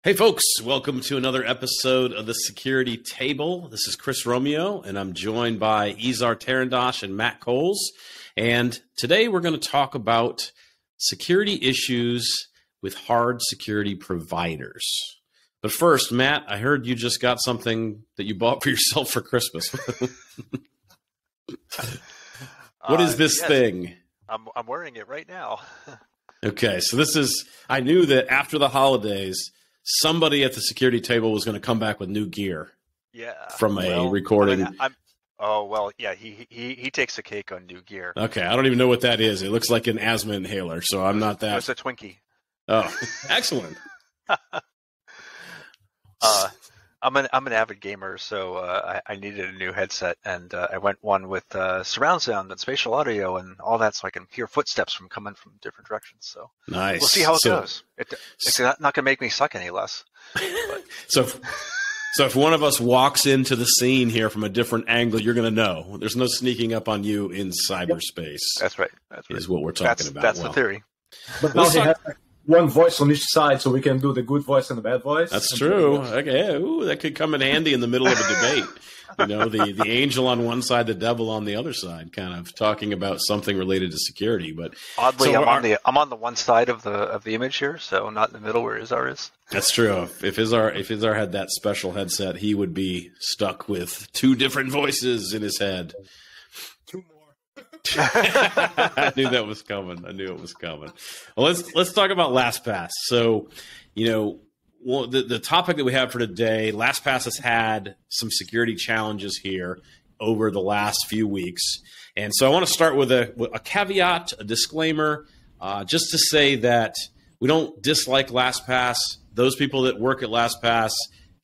Hey folks, welcome to another episode of the Security Table. This is Chris Romeo, and I'm joined by Izar Tarandosh and Matt Coles. And today we're going to talk about security issues with hard security providers. But first, Matt, I heard you just got something that you bought for yourself for Christmas. What is this thing? I'm wearing it right now. Okay, so I knew that after the holidays, somebody at the security table was going to come back with new gear. Yeah. From a recording. He takes the cake on new gear. Okay, I don't even know what that is. It looks like an asthma inhaler, so I'm not that. It's a Twinkie. Oh, excellent. I'm an avid gamer, so I needed a new headset, and I went one with surround sound and spatial audio and all that, so I can hear footsteps coming from different directions. So nice. We'll see how it goes. It's not going to make me suck any less. So if one of us walks into the scene here from a different angle, you're going to know. There's no sneaking up on you in cyberspace. That's right. Is what we're talking about. That's the theory. But now he has one voice on each side, so we can do the good voice and the bad voice. That's true. Okay, ooh, that could come in handy in the middle of a debate. You know, the angel on one side, the devil on the other side, kind of talking about something related to security. But oddly, I'm on the one side of the image here, so not in the middle where Izar is. That's true. If Izar had that special headset, he would be stuck with two different voices in his head. Two more. I knew that was coming. I knew it was coming. Well, let's talk about Lastpass. So, the topic that we have for today, Lastpass has had some security challenges here over the last few weeks, and so I want to start with a caveat, a disclaimer, just to say that we don't dislike Lastpass. Those people that work at Lastpass,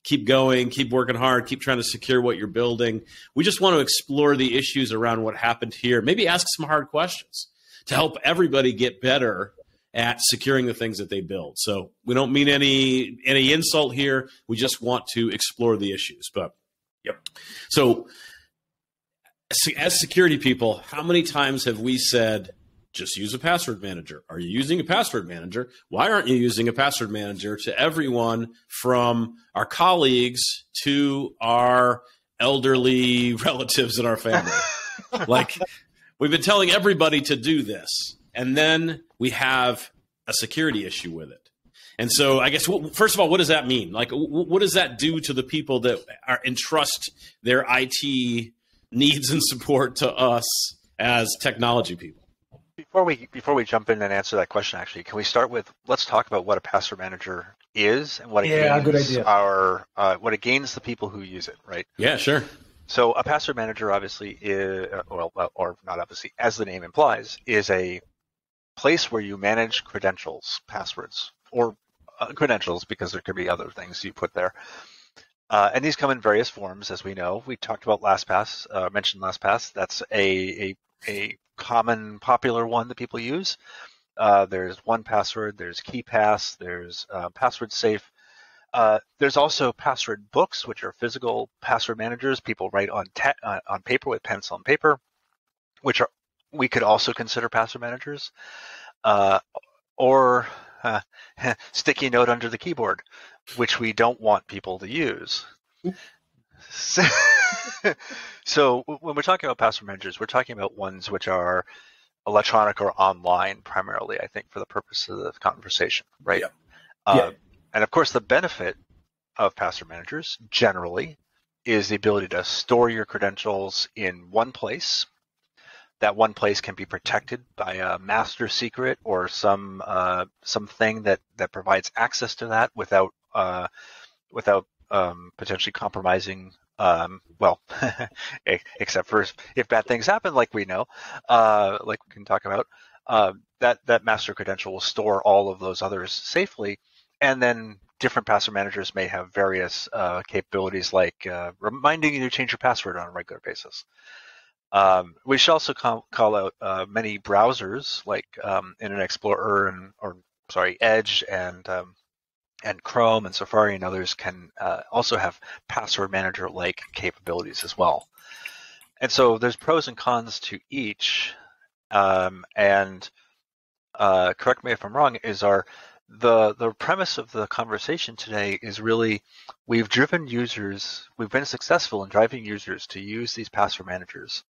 keep going, keep working hard, keep trying to secure what you're building. We just want to explore the issues around what happened here, maybe ask some hard questions to help everybody get better at securing the things that they build. So we don't mean any insult here. We just want to explore the issues. But yep. So as security people, how many times have we said, just use a password manager? Are you using a password manager? Why aren't you using a password manager? To everyone from our colleagues to our elderly relatives in our family. Like, we've been telling everybody to do this, and then we have a security issue with it. And so I guess, first of all, what does that mean? Like, what does that do to the people that entrust their IT needs and support to us as technology people? Before we jump in and answer that question, actually, can we start with, let's talk about what a password manager is and what it gains good idea. What it gains the people who use it, right? Yeah, sure. So a password manager obviously is, or not obviously, as the name implies, is a place where you manage credentials, passwords, or credentials, because there could be other things you put there. And these come in various forms, as we know. We talked about Lastpass, mentioned Lastpass. That's a common, popular one that people use. There's 1Password, there's KeePass, there's Password Safe. There's also password books, which are physical password managers. People write on paper with pencil and paper, which we could also consider password managers. Or sticky note under the keyboard, which we don't want people to use. So when we're talking about password managers, we're talking about ones which are electronic or online primarily, I think, for the purpose of the conversation, right? Yeah. And of course, the benefit of password managers generally is the ability to store your credentials in one place. That one place can be protected by a master secret or something that provides access to that without potentially compromising. Except for if bad things happen, like we know, like we can talk about, that master credential will store all of those others safely, and then different password managers may have various capabilities, like reminding you to change your password on a regular basis. We should also call out many browsers like Internet Explorer Edge and Chrome and Safari and others can also have password manager-like capabilities as well. And so there's pros and cons to each. And correct me if I'm wrong, the premise of the conversation today is really we've been successful in driving users to use these password managers.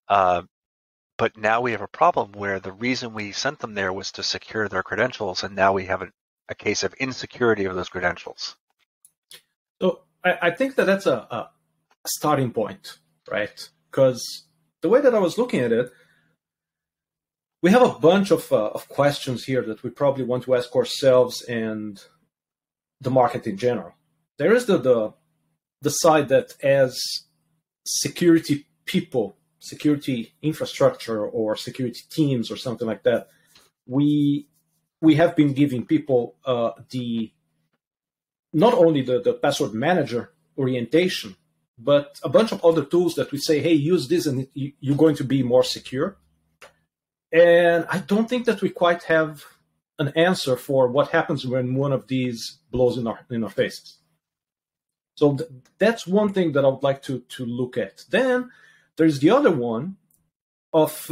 But now we have a problem where the reason we sent them there was to secure their credentials, and now we have a case of insecurity of those credentials. So I think that's a starting point, right? Because the way that I was looking at it, we have a bunch of questions here that we probably want to ask ourselves and the market in general. There is the side that as security people, security infrastructure or security teams or something like that, we have been giving people not only the password manager orientation, but a bunch of other tools that we say, hey, use this and you're going to be more secure. And I don't think that we quite have an answer for what happens when one of these blows in our faces. So that's one thing that I would like to look at. Then there's the other one of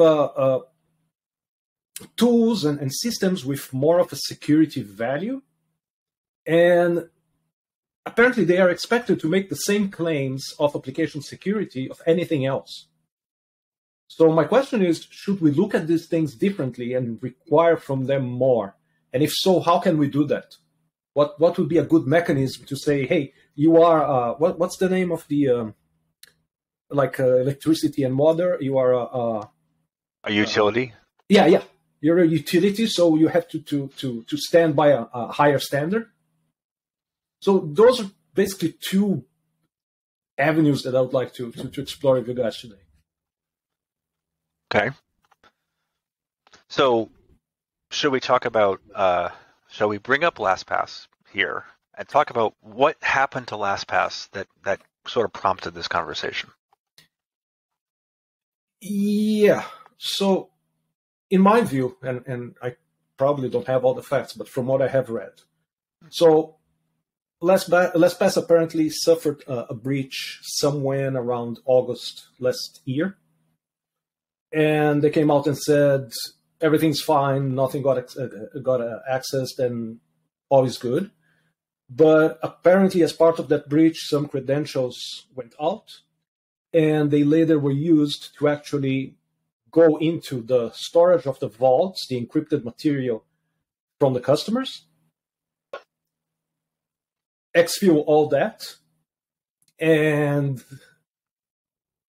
tools and systems with more of a security value. And apparently they are expected to make the same claims of application security of anything else. So my question is, should we look at these things differently and require from them more? And if so, how can we do that? What would be a good mechanism to say, hey, you are, what's the name of the, electricity and water? You are a utility? Yeah. You're a utility, so you have to stand by a higher standard. So those are basically two avenues that I would like to explore with you guys today. Okay. So should we talk about, shall we bring up Lastpass here and talk about what happened to Lastpass that sort of prompted this conversation? Yeah. So in my view, and I probably don't have all the facts, but from what I have read, so Lastpass apparently suffered a breach somewhere around August last year. And they came out and said, everything's fine, nothing got accessed, and all is good. But apparently, as part of that breach, some credentials went out, and they later were used to actually go into the storage of the vaults, the encrypted material from the customers, exfil all that, and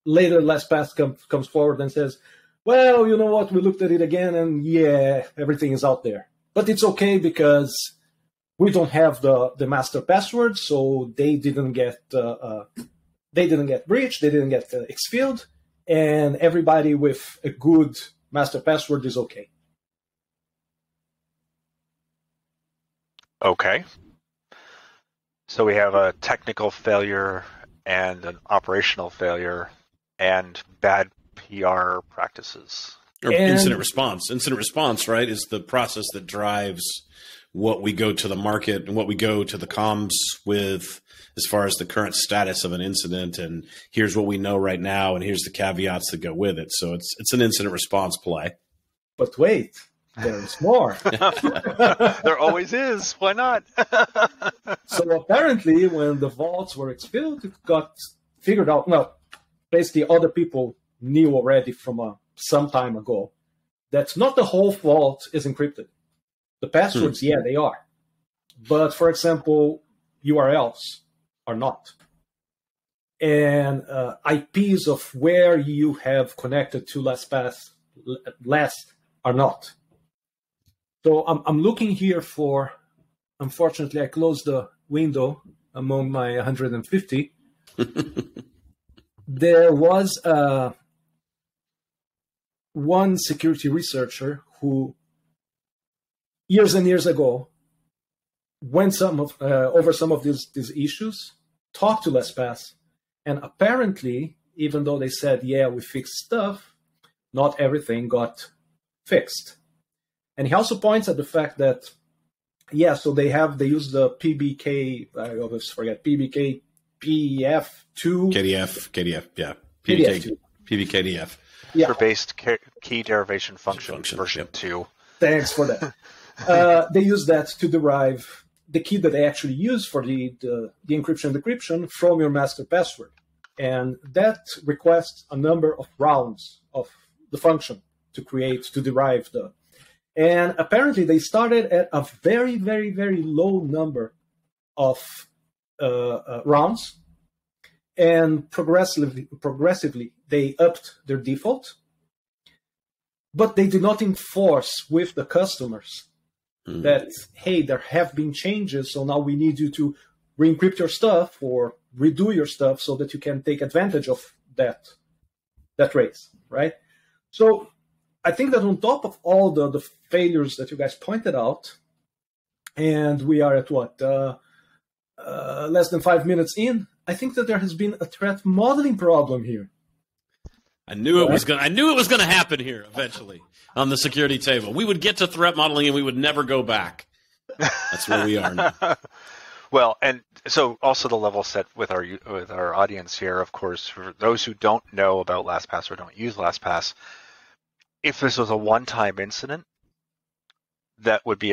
later Lastpass comes forward and says, well, you know what, we looked at it again, and yeah, everything is out there. But it's okay because we don't have the master password, so they didn't get breached, they didn't get exfilled, and everybody with a good master password is okay. Okay. So we have a technical failure and an operational failure and bad PR practices. Or incident response. Incident response, right, is the process that drives what we go to the market and what we go to the comms with as far as the current status of an incident. And here's what we know right now, and here's the caveats that go with it. So it's an incident response play. But wait, there's more. There always is. Why not? So apparently, when the vaults were exfilled, it got figured out. No, basically, other people knew already from some time ago that not the whole vault is encrypted. The passwords, yeah, they are. But, for example, URLs are not. And IPs of where you have connected to Lastpass are not. So I'm looking here for, unfortunately, I closed the window among my 150. There was one security researcher who, years and years ago, went over some of these issues, talked to Lastpass, and apparently, even though they said, yeah, we fixed stuff, not everything got fixed. And he also points at the fact that, yeah, so they use the PBK, I always forget, PBK PF2. KDF, yeah. KDF2. PBKDF. Yeah. For based key derivation function version 2. Thanks for that. they use that to derive the key that they actually use for the encryption and decryption from your master password. And that requests a number of rounds of the function to derive the. And apparently they started at a very, very, very low number of rounds, and progressively they upped their default, but they did not enforce with the customers that, hey, there have been changes, so now we need you to re-encrypt your stuff or redo your stuff so that you can take advantage of that race, right? So I think that on top of all the failures that you guys pointed out, and we are at what, less than 5 minutes in, I think that there has been a threat modeling problem here. I knew it was going to happen here eventually on the security table. We would get to threat modeling and we would never go back. That's where we are now. Well, and so also the level set with our audience here, of course, for those who don't know about LastPass or don't use LastPass, if this was a one-time incident, that would be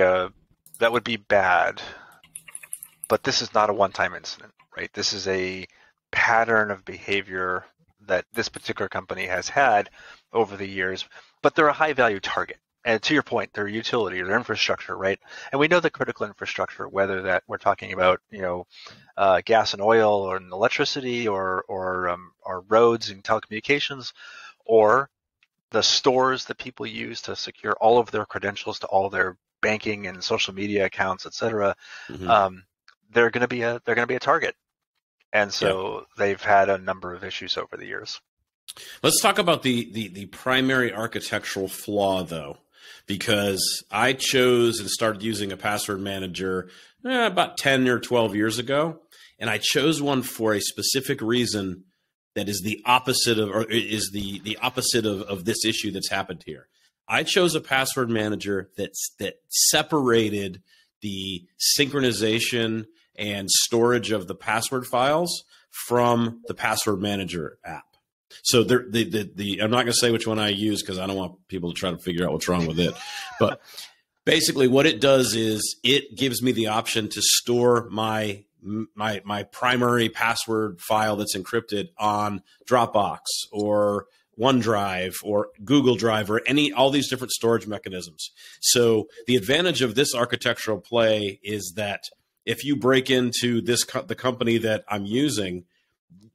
bad. But this is not a one-time incident, right? This is a pattern of behavior that this particular company has had over the years, but they're a high-value target. And to your point, their utility, their infrastructure, right? And we know the critical infrastructure, whether that we're talking about, gas and oil, or electricity, or roads and telecommunications, or the stores that people use to secure all of their credentials to all their banking and social media accounts, et cetera. Mm-hmm. They're going to be a target, and so they've had a number of issues over the years. Let's talk about the primary architectural flaw, though, because I chose and started using a password manager about 10 or 12 years ago, and I chose one for a specific reason that is the opposite of, or is the opposite of this issue that's happened here. I chose a password manager that separated the synchronization and storage of the password files from the password manager app. So I'm not going to say which one I use because I don't want people to try to figure out what's wrong with it. But basically what it does is it gives me the option to store my primary password file that's encrypted on Dropbox or OneDrive or Google Drive or all these different storage mechanisms. So the advantage of this architectural play is that if you break into the company that I'm using,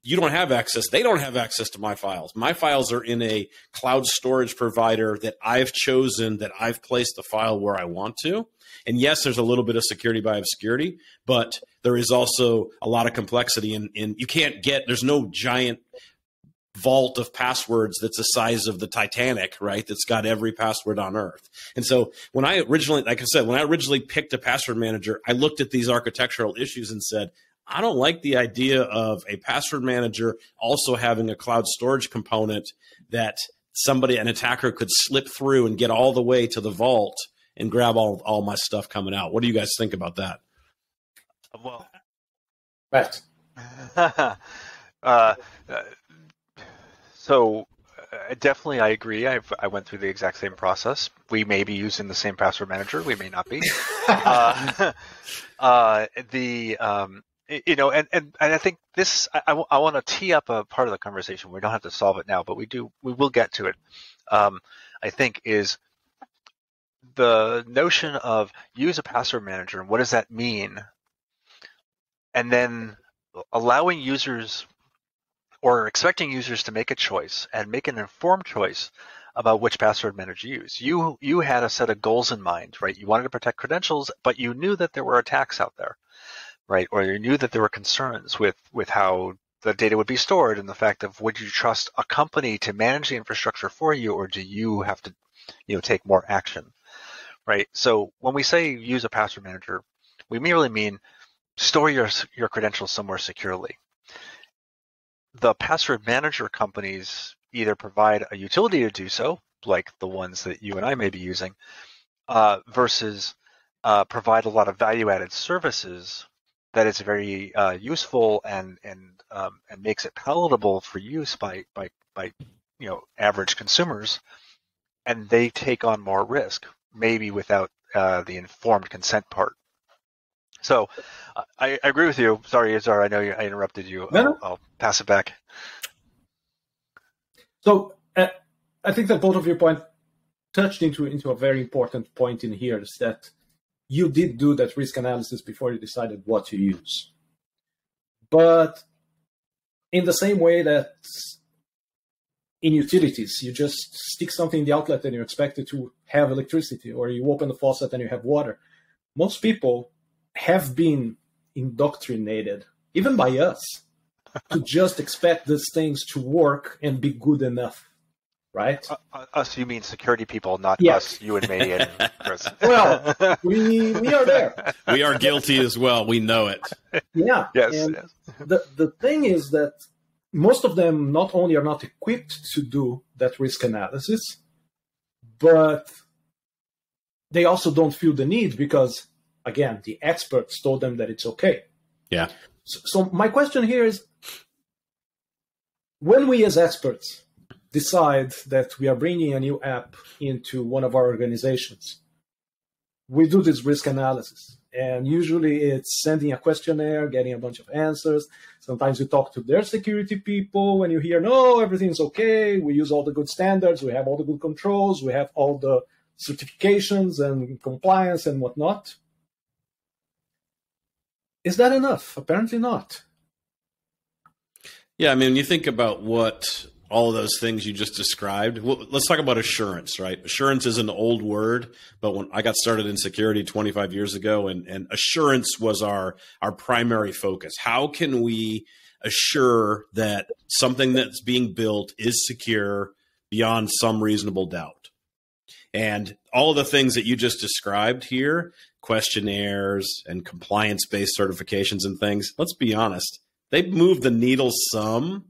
you don't have access. They don't have access to my files. My files are in a cloud storage provider that I've chosen, that I've placed the file where I want to. And yes, there's a little bit of security by obscurity, but there is also a lot of complexity in you can't get, there's no giant vault of passwords that's the size of the Titanic, right? That's got every password on earth. And so when I originally picked a password manager, I looked at these architectural issues and said, I don't like the idea of a password manager also having a cloud storage component that an attacker could slip through and get all the way to the vault and grab all my stuff coming out. What do you guys think about that? Well, right. So definitely I agree. I went through the exact same process. We may be using the same password manager. We may not be. And I think this, I want to tee up a part of the conversation. We don't have to solve it now, but we will get to it. I think is the notion of use a password manager and what does that mean? And then allowing users or expecting users to make a choice and make an informed choice about which password manager you use. You had a set of goals in mind, right? You wanted to protect credentials, but you knew that there were attacks out there, right? Or you knew that there were concerns with how the data would be stored and the fact of would you trust a company to manage the infrastructure for you, or do you have to, take more action, right? So when we say use a password manager, we merely mean store your credentials somewhere securely. The password manager companies either provide a utility to do so, like the ones that you and I may be using, versus provide a lot of value-added services that is very useful and makes it palatable for use by average consumers, and they take on more risk, maybe without the informed consent part. So I agree with you. Sorry, Izar, I know I interrupted you. I'll pass it back. So I think that both of your point touched into a very important point in here, is that you did do that risk analysis before you decided what to use. But in the same way that in utilities, you just stick something in the outlet and you expect it to have electricity, or you open the faucet and you have water. Most people have been indoctrinated, even by us, to just expect these things to work and be good enough, right? Us, you mean security people, not us, you and me and Chris. Well, we are there. We are guilty as well. We know it. Yeah. Yes. And Yes. the thing is that most of them not only are not equipped to do that risk analysis, but they also don't feel the need because, again, the experts told them that it's okay. Yeah. So my question here is, when we as experts decide that we are bringing a new app into one of our organizations, we do this risk analysis. And usually it's sending a questionnaire, getting a bunch of answers. Sometimes you talk to their security people when you hear, no, everything's okay. We use all the good standards. We have all the good controls. We have all the certifications and compliance and whatnot. Is that enough? Apparently not. Yeah, I mean, you think about what all of those things you just described. Well, let's talk about assurance, right? Assurance is an old word, but when I got started in security 25 years ago, and assurance was our primary focus. How can we assure that something that's being built is secure beyond some reasonable doubt? And all of the things that you just described here, questionnaires and compliance-based certifications and things, let's be honest, they've moved the needle some,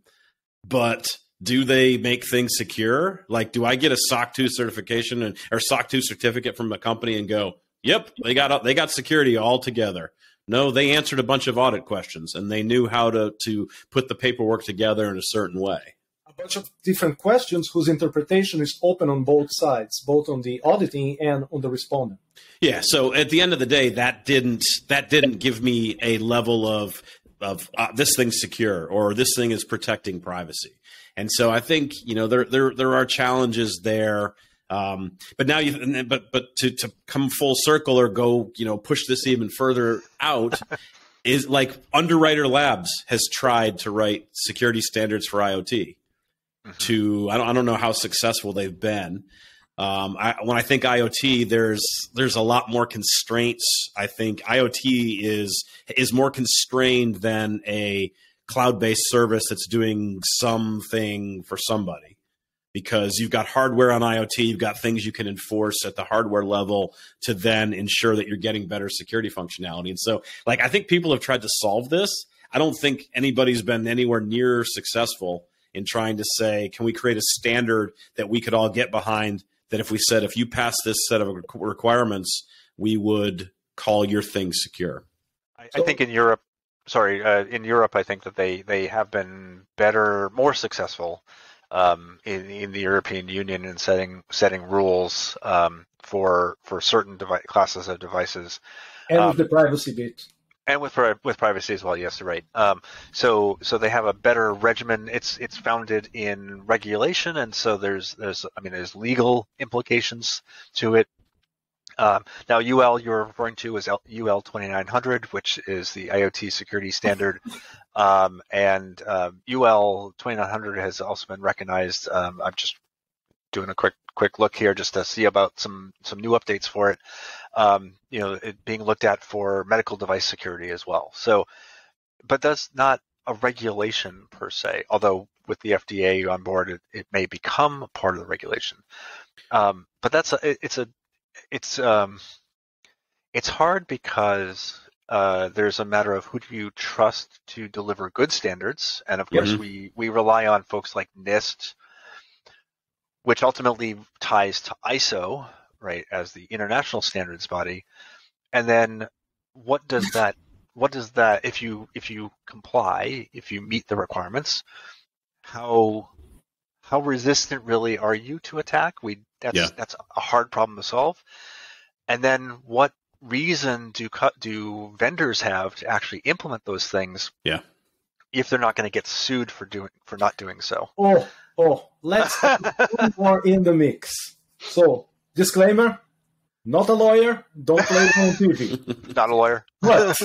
but do they make things secure? Like, do I get a SOC 2 certification or SOC 2 certificate from a company and go, yep, they got security all together? No, they answered a bunch of audit questions and they knew how to put the paperwork together in a certain way. A bunch of different questions whose interpretation is open on both sides, both on the auditing and on the respondent. Yeah. So at the end of the day, that didn't give me a level of this thing's secure or this thing is protecting privacy. And so I think, there are challenges there. But now but to come full circle or go, push this even further out is like Underwriter Labs has tried to write security standards for IoT. I don't know how successful they've been. When I think IoT, there's a lot more constraints. I think IoT is more constrained than a cloud-based service that's doing something for somebody, because you've got hardware on IoT, you've got things you can enforce at the hardware level to then ensure that you're getting better security functionality. And so, I think people have tried to solve this. I don't think anybody's been anywhere near successful in trying to say, can we create a standard that we could all get behind, that if we said, if you pass this set of requirements, we would call your thing secure? I think in Europe, I think that they have been better, more successful in the European Union in setting rules for certain classes of devices. And with the privacy bit. And with privacy as well, yes, you're right. So they have a better regimen. It's founded in regulation, and so there's legal implications to it. Now, UL you're referring to is UL 2900, which is the IoT security standard, and UL 2900 has also been recognized. I'm just doing a quick look here just to see about some new updates for it. It being looked at for medical device security as well. So, but that's not a regulation per se. Although with the FDA on board, it may become a part of the regulation. But it's hard because there's a matter of who do you trust to deliver good standards, and of course we rely on folks like NIST, which ultimately ties to ISO, right, as the international standards body. And then what does that if you comply, if you meet the requirements, how resistant really are you to attack? That's a hard problem to solve. And then what reason do vendors have to actually implement those things? Yeah. If they're not going to get sued for not doing so. Let's put more in the mix. So, disclaimer: not a lawyer. Don't play it on TV. Not a lawyer. But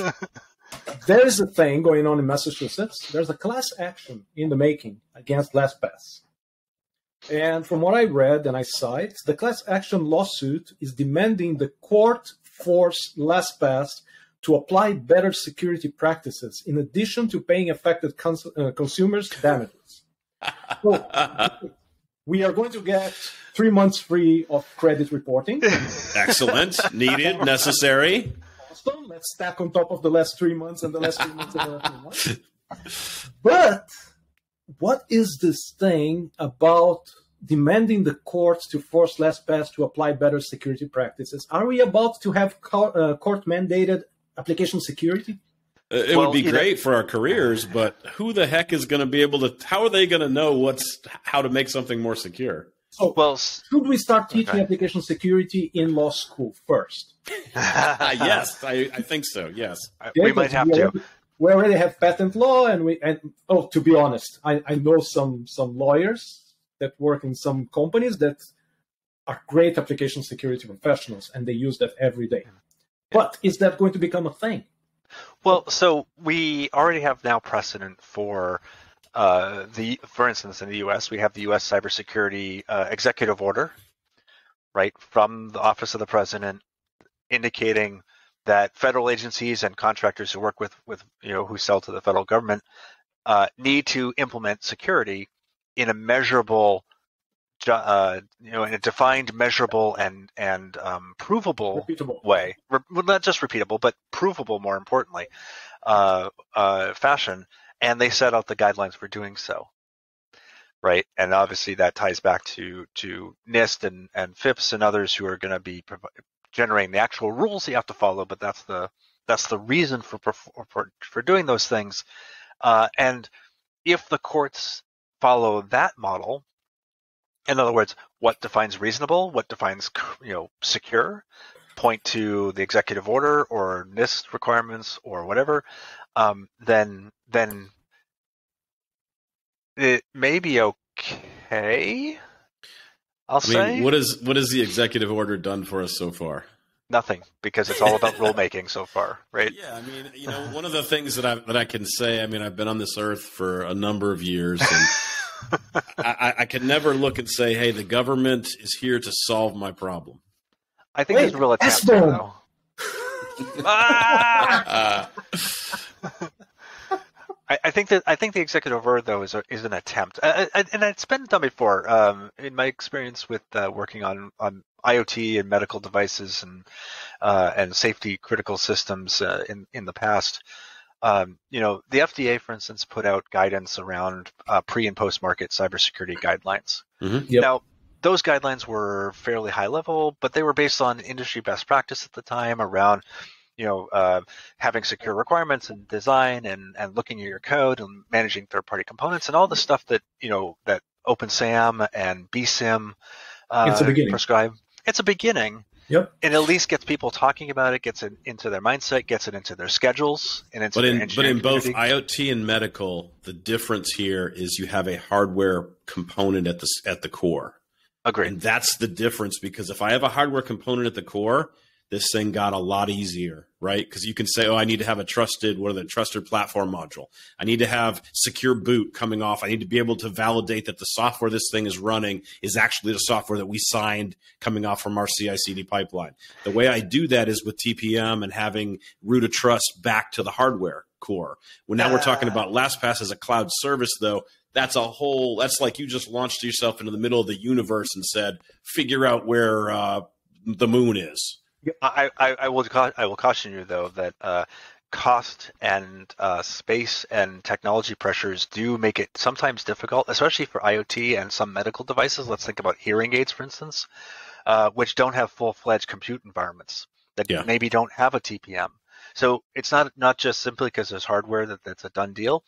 there is a thing going on in Massachusetts. There's a class action in the making against Lastpass. And from what I read and I cite, the class action lawsuit is demanding the court force Lastpass to apply better security practices in addition to paying affected consumers damages. So, we are going to get 3 months free of credit reporting. Excellent. Needed. Necessary. Awesome. Let's stack on top of the last 3 months and the last 3 months and the last 3 months. But what is this thing about demanding the courts to force Lastpass to apply better security practices? Are we about to have court-mandated application security? It would be great for our careers, but who the heck is going to be able to? How are they going to know how to make something more secure? So, should we start teaching application security in law school first? Yes, I think so. Yes, we might have to. We already have patent law, and to be honest, I know some lawyers that work in some companies that are great application security professionals, and they use that every day. But is that going to become a thing? Well, so we already have now precedent for for instance, in the U.S., we have the U.S. Cybersecurity Executive Order, right, from the Office of the President, indicating that federal agencies and contractors who work with who sell to the federal government need to implement security in a measurable, in a defined, measurable, and provable way. Well, not just repeatable, but provable, more importantly, fashion. And they set out the guidelines for doing so, right? And obviously that ties back to NIST and FIPS and others who are going to be generating the actual rules you have to follow. But that's the reason for doing those things. And if the courts follow that model, in other words, what defines reasonable, what defines secure, point to the executive order or NIST requirements or whatever, then it may be okay. I'll say. What has the executive order done for us so far? Nothing, because it's all about rulemaking so far, right? Yeah, one of the things that I can say, I've been on this earth for a number of years, and I can never look and say, hey, the government is here to solve my problem. I think there's a real attempt there, though. I think the executive order, though, is an attempt, and it's been done before. In my experience with working on IoT and medical devices and safety critical systems in the past, the FDA, for instance, put out guidance around pre and post market cybersecurity guidelines. Mm-hmm. Yep. Now, those guidelines were fairly high level, but they were based on industry best practice at the time around having secure requirements and design and looking at your code and managing third-party components and all the stuff that that OpenSAM and BSIM prescribe. It's a beginning. Yep. And at least gets people talking about it, gets it into their mindset, gets it into their schedules, and into their engineering both community. IoT and medical, the difference here is you have a hardware component at the core. Agreed. And that's the difference, because if I have a hardware component at the core, this thing got a lot easier, right? Because you can say, I need to have a trusted platform module. I need to have secure boot coming off. I need to be able to validate that the software this thing is running is actually the software that we signed coming off from our CI/CD pipeline. The way I do that is with TPM and having root of trust back to the hardware core. Well, now we're talking about Lastpass as a cloud service, though. That's like you just launched yourself into the middle of the universe and said, figure out where the moon is. I will caution you, though, that cost and space and technology pressures do make it sometimes difficult, especially for IoT and some medical devices. Let's think about hearing aids, for instance, which don't have full-fledged compute environments that maybe don't have a TPM. So it's not just simply because there's hardware that's a done deal.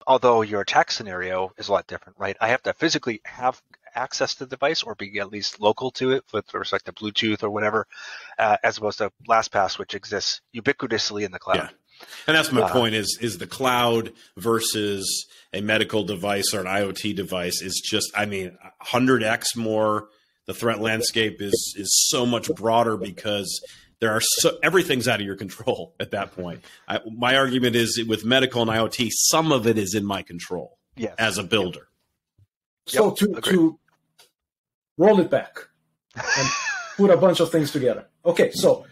Although your attack scenario is a lot different, right? I have to physically have access to the device or be at least local to it with respect to Bluetooth or whatever, as opposed to LastPass, which exists ubiquitously in the cloud. Yeah. And that's my point is the cloud versus a medical device or an IoT device is just, 100x more. The threat landscape is so much broader because everything's out of your control at that point. My argument is with medical and IoT, some of it is in my control as a builder. So to roll it back and put a bunch of things together. Okay, so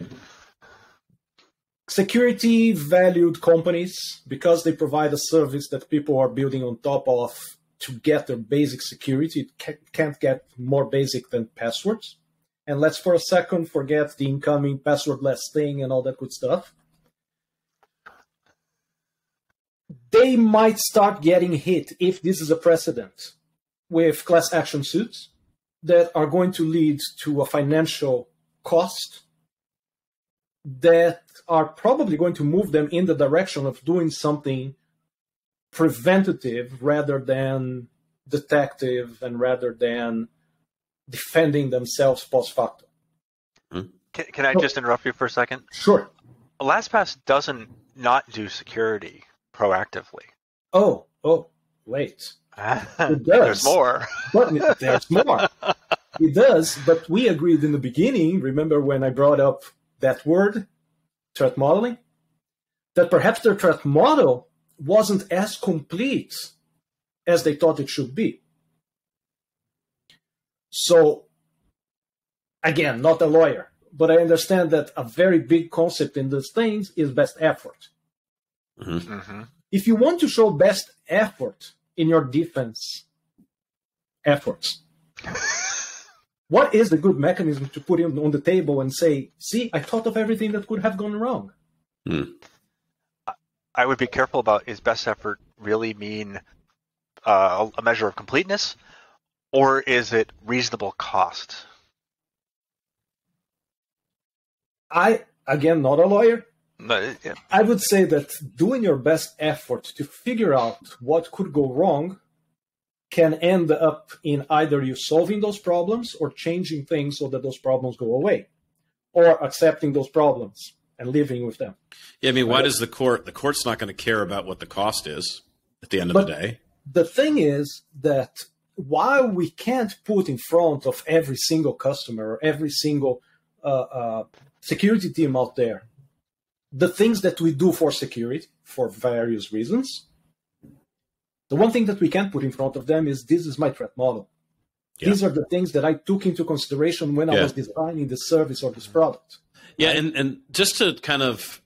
security valued companies, because they provide a service that people are building on top of to get their basic security, it can't get more basic than passwords. And let's for a second forget the incoming passwordless thing and all that good stuff. They might start getting hit, if this is a precedent, with class action suits that are going to lead to a financial cost that are probably going to move them in the direction of doing something preventative rather than detective and rather than defending themselves post facto. Can I just interrupt you for a second? Sure. LastPass doesn't not do security proactively. Oh, wait. It does. There's more. But there's more. It does, but we agreed in the beginning, remember when I brought up that word, threat modeling, that perhaps their threat model wasn't as complete as they thought it should be. So, again, not a lawyer, but I understand that a very big concept in these things is best effort. Mm-hmm. Mm-hmm. If you want to show best effort in your defense efforts, what is the good mechanism to put him on the table and say, see, I thought of everything that could have gone wrong? I would be careful about, is best effort really mean a measure of completeness, or is it reasonable cost? Again, not a lawyer. No, yeah. I would say that doing your best effort to figure out what could go wrong can end up in either you solving those problems or changing things so that those problems go away, or accepting those problems and living with them. Yeah, why does the court's not going to care about what the cost is at the end of the day? The thing is that while we can't put in front of every single customer or every single security team out there the things that we do for security for various reasons, the one thing that we can't put in front of them is, this is my threat model. Yeah. These are the things that I took into consideration when I was designing this service or this product. Yeah, and just to kind of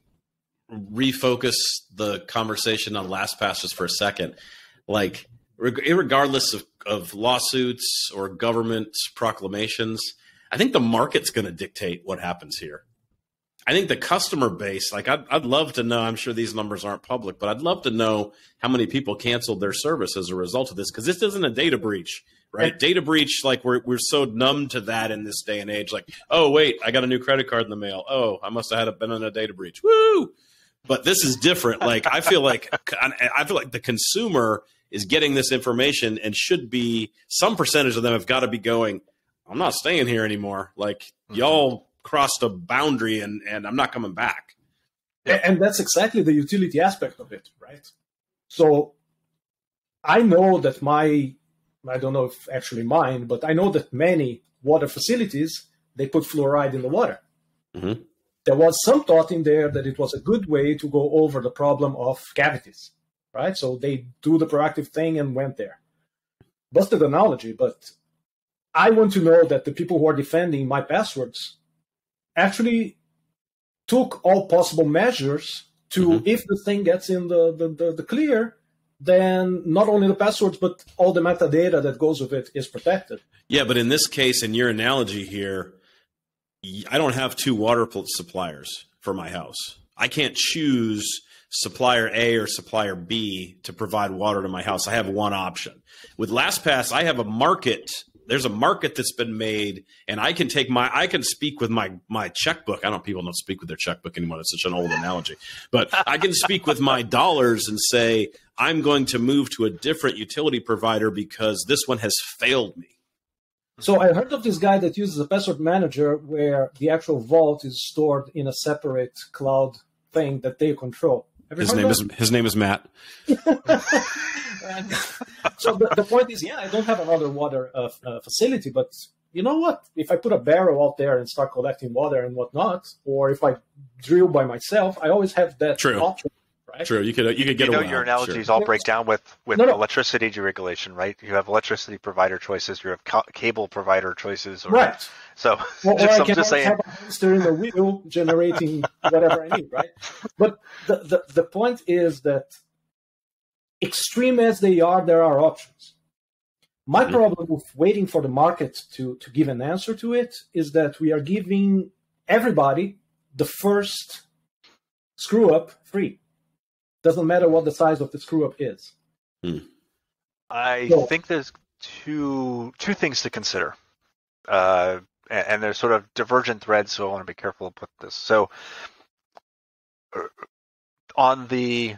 refocus the conversation on LastPass just for a second, like regardless of lawsuits or government proclamations, I think the market's going to dictate what happens here. I think the customer base, like I'd love to know, I'm sure these numbers aren't public, but I'd love to know how many people canceled their service as a result of this, because this isn't a data breach, right? Data breach, like we're so numb to that in this day and age. Like, oh, wait, I got a new credit card in the mail. Oh, I must have been in a data breach. Woo! But this is different. Like I feel like the consumer is getting this information and should be, some percentage of them have got to be going, I'm not staying here anymore. Like y'all crossed a boundary and I'm not coming back. And that's exactly the utility aspect of it, right? So I know that I don't know if actually mine, but I know that many water facilities, they put fluoride in the water. Mm-hmm. There was some thought in there that it was a good way to go over the problem of cavities, right? So they do the proactive thing and went there. Busted analogy, but I want to know that the people who are defending my passwords actually took all possible measures to, if the thing gets in the clear, then not only the passwords, but all the metadata that goes with it is protected. Yeah, but in this case, in your analogy here, I don't have two water suppliers for my house. I can't choose supplier A or supplier B to provide water to my house. I have one option. With LastPass, I have a market. There's a market that's been made, and I can speak with my checkbook. I don't know if people don't speak with their checkbook anymore. That's such an old analogy. But I can speak with my dollars and say, I'm going to move to a different utility provider because this one has failed me. So I heard of this guy that uses a password manager where the actual vault is stored in a separate cloud thing that they control. His name is Matt. And so the point is, I don't have another water facility, but you know what? If I put a barrel out there and start collecting water and whatnot, or if I drill by myself, I always have that option. Right? True, you could get away. Your analogies all break down with electricity deregulation, right? You have electricity provider choices, you have cable provider choices, right? So, or I can have a hamster in the wheel generating whatever I need, right? But the point is that, extreme as they are, there are options. My problem with waiting for the market to give an answer to it is that we are giving everybody the first screw up free. Doesn't matter what the size of the screw up is. I think there's two things to consider, and there's sort of divergent threads, so I want to be careful to put this. So, on the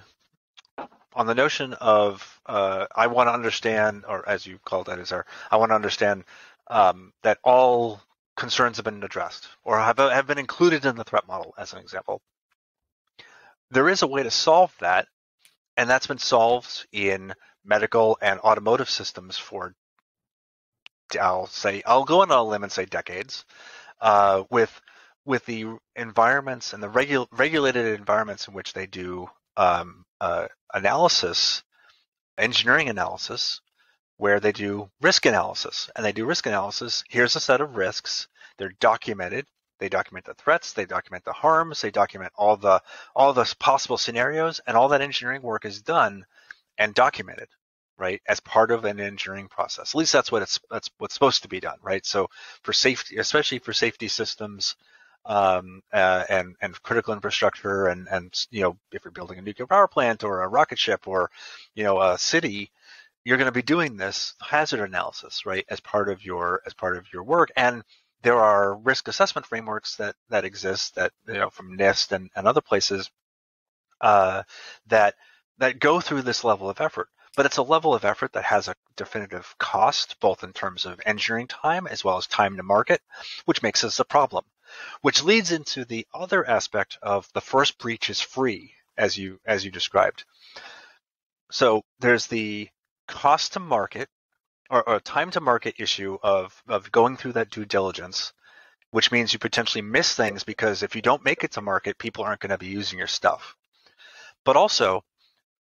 notion of I want to understand, or as you called that, I want to understand that all concerns have been addressed or have been included in the threat model, as an example. There is a way to solve that, and that's been solved in medical and automotive systems for, I'll go on a limb and say decades, with the environments and the regulated environments in which they do analysis, engineering analysis, where they do risk analysis. And they do risk analysis. Here's a set of risks. They're documented. They document the threats, they document the harms, they document all the possible scenarios, and all that engineering work is done and documented, right, as part of an engineering process. At least that's what's supposed to be done, right? So for safety, especially for safety systems and critical infrastructure, and if you're building a nuclear power plant or a rocket ship or a city, you're going to be doing this hazard analysis, right, as part of your work. And there are risk assessment frameworks that exist that from NIST and other places that go through this level of effort. But it's a level of effort that has a definitive cost, both in terms of engineering time as well as time to market, which makes this a problem. Which leads into the other aspect of the first breach is free, as you described. So there's the cost to market or time to market issue of going through that due diligence, which means you potentially miss things because if you don't make it to market, people aren't going to be using your stuff. But also,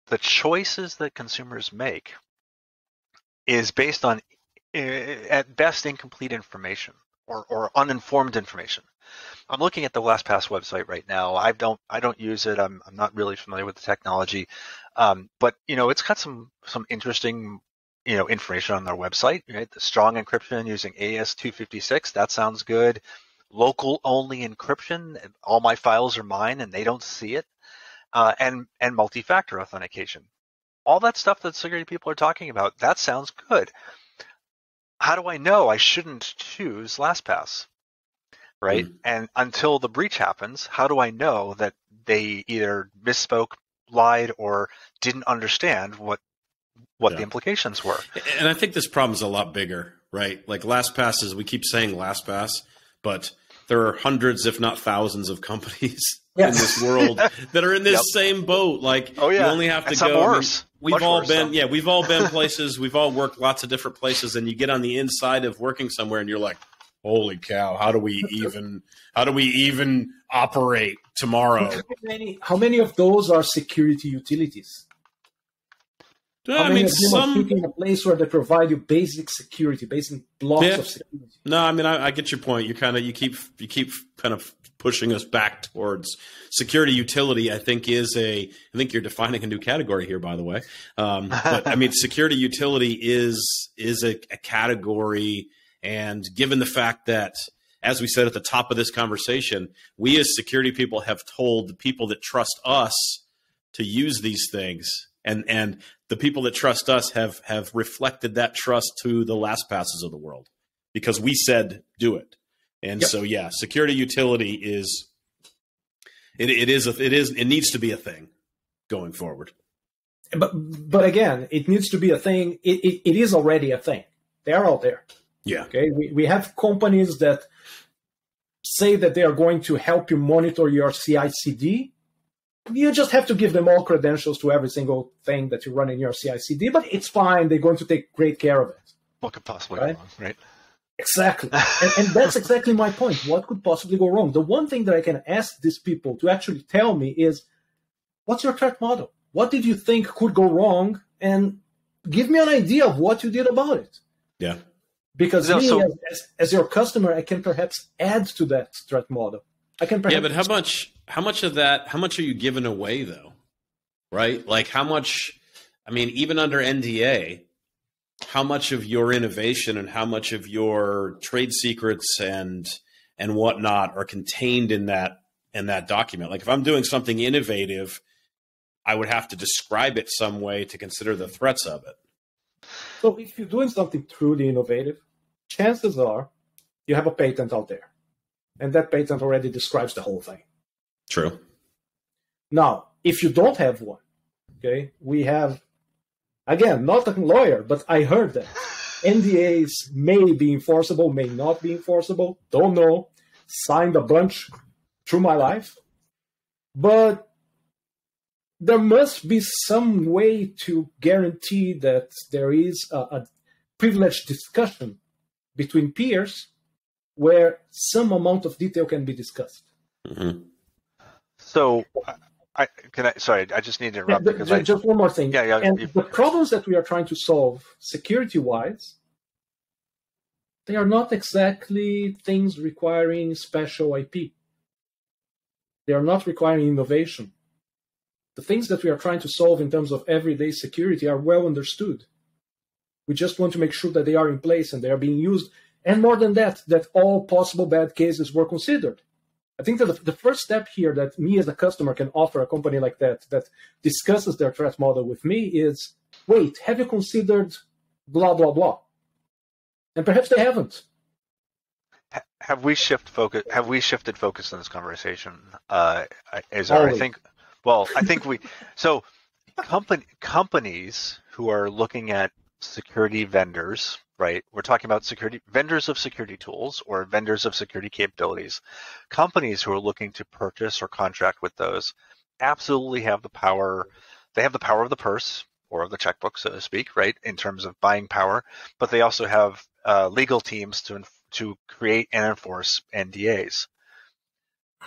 the choices that consumers make is based on, at best, incomplete information or uninformed information. I'm looking at the Lastpass website right now. I don't use it. I'm not really familiar with the technology, but it's got some interesting information on their website, right? The strong encryption using AES-256, that sounds good. Local only encryption, all my files are mine and they don't see it. And multi-factor authentication. All that stuff that security people are talking about, that sounds good. How do I know I shouldn't choose Lastpass, right? And until the breach happens, how do I know that they either misspoke, lied, or didn't understand what the implications were? And I think this problem is a lot bigger, right? Like LastPass we keep saying LastPass, but there are hundreds, if not thousands, of companies in this world that are in this same boat. Like, you only have to go. Worse. We've all been places. We've all worked lots of different places, and you get on the inside of working somewhere, and you're like, "Holy cow! How do we even operate tomorrow?" How many of those are security utilities? I mean, some in a place where they provide you basic security, basic blocks of security. No, I mean, I get your point. You keep kind of pushing us back towards security utility. I think you're defining a new category here, by the way. But I mean, security utility is a category, and given the fact that, as we said at the top of this conversation, we as security people have told the people that trust us to use these things, and the people that trust us have reflected that trust to the LastPasses of the world because we said do it. And so, security utility it needs to be a thing going forward. But again, it needs to be a thing. It is already a thing. They're out there. Yeah. Okay. We have companies that say that they are going to help you monitor your CI/CD. You just have to give them all credentials to every single thing that you run in your CI/CD, but it's fine. They're going to take great care of it. What could possibly go wrong, right? Exactly. And that's exactly my point. What could possibly go wrong? The one thing that I can ask these people to actually tell me is, what's your threat model? What did you think could go wrong? And give me an idea of what you did about it. Yeah. Because as your customer, I can perhaps add to that threat model. I can perhaps. Yeah, but how much of that, how much are you giving away though? Right? Like how much, I mean, even under NDA, how much of your innovation and how much of your trade secrets and whatnot are contained in that document? Like if I'm doing something innovative, I would have to describe it some way to consider the threats of it. So if you're doing something truly innovative, chances are you have a patent out there. And that patent already describes the whole thing. True. Now, if you don't have one, okay, we have, again, not a lawyer, but I heard that NDAs may be enforceable, may not be enforceable, don't know, signed a bunch through my life. But there must be some way to guarantee that there is a privileged discussion between peers where some amount of detail can be discussed. Mm-hmm. So, sorry, I just need to interrupt. Just one more thing. Yeah. And the problems that we are trying to solve security-wise, they are not exactly things requiring special IP. They are not requiring innovation. The things that we are trying to solve in terms of everyday security are well understood. We just want to make sure that they are in place and they are being used. And more than that, that all possible bad cases were considered. I think that the first step here that me as a customer can offer a company like that discusses their threat model with me is, wait, have you considered blah, blah, blah? And perhaps they haven't. Have we shifted focus in this conversation? I think we. So, companies who are looking at security vendors, right? We're talking about vendors of security tools or vendors of security capabilities. Companies who are looking to purchase or contract with those absolutely have the power. They have the power of the purse or of the checkbook, so to speak, right? In terms of buying power, but they also have legal teams to create and enforce NDAs.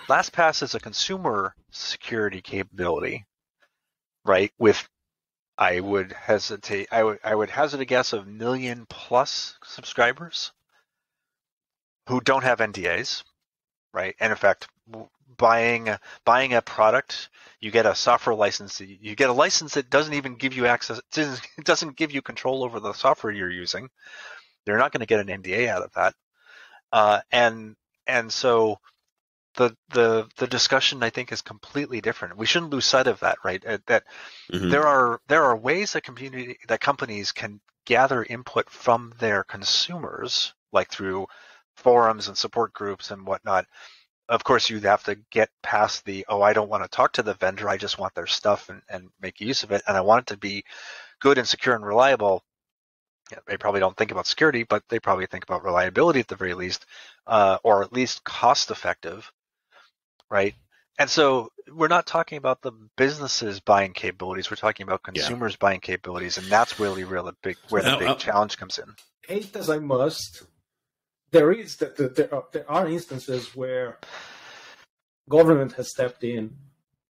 Lastpass is a consumer security capability, right? With I would hazard a guess of 1 million plus subscribers who don't have NDAs, right? And in fact, buying a product, you get a software license. You get a license that doesn't even give you access. It doesn't give you control over the software you're using. They're not going to get an NDA out of that, and so. The discussion, I think, is completely different. We shouldn't lose sight of that, right? That mm-hmm. there are ways that companies can gather input from their consumers, like through forums and support groups and whatnot. Of course, you'd have to get past I don't want to talk to the vendor. I just want their stuff and make use of it, and I want it to be good and secure and reliable. Yeah, they probably don't think about security, but they probably think about reliability at the very least, or at least cost effective. Right. And so we're not talking about the businesses buying capabilities. We're talking about consumers buying capabilities. And that's really the big challenge comes in. Hate as I must, there are instances where government has stepped in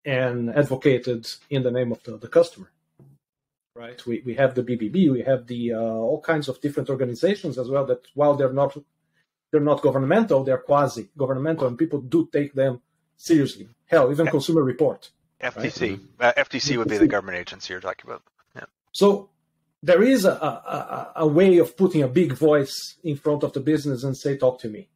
and advocated in the name of the customer. Right. We have the BBB, we have the all kinds of different organizations as well that while they're not governmental, they're quasi-governmental, and people do take them seriously. Hell, even Consumer Report. FTC. Right? FTC would be the government agency you're talking about. Yeah. So there is a way of putting a big voice in front of the business and say, talk to me.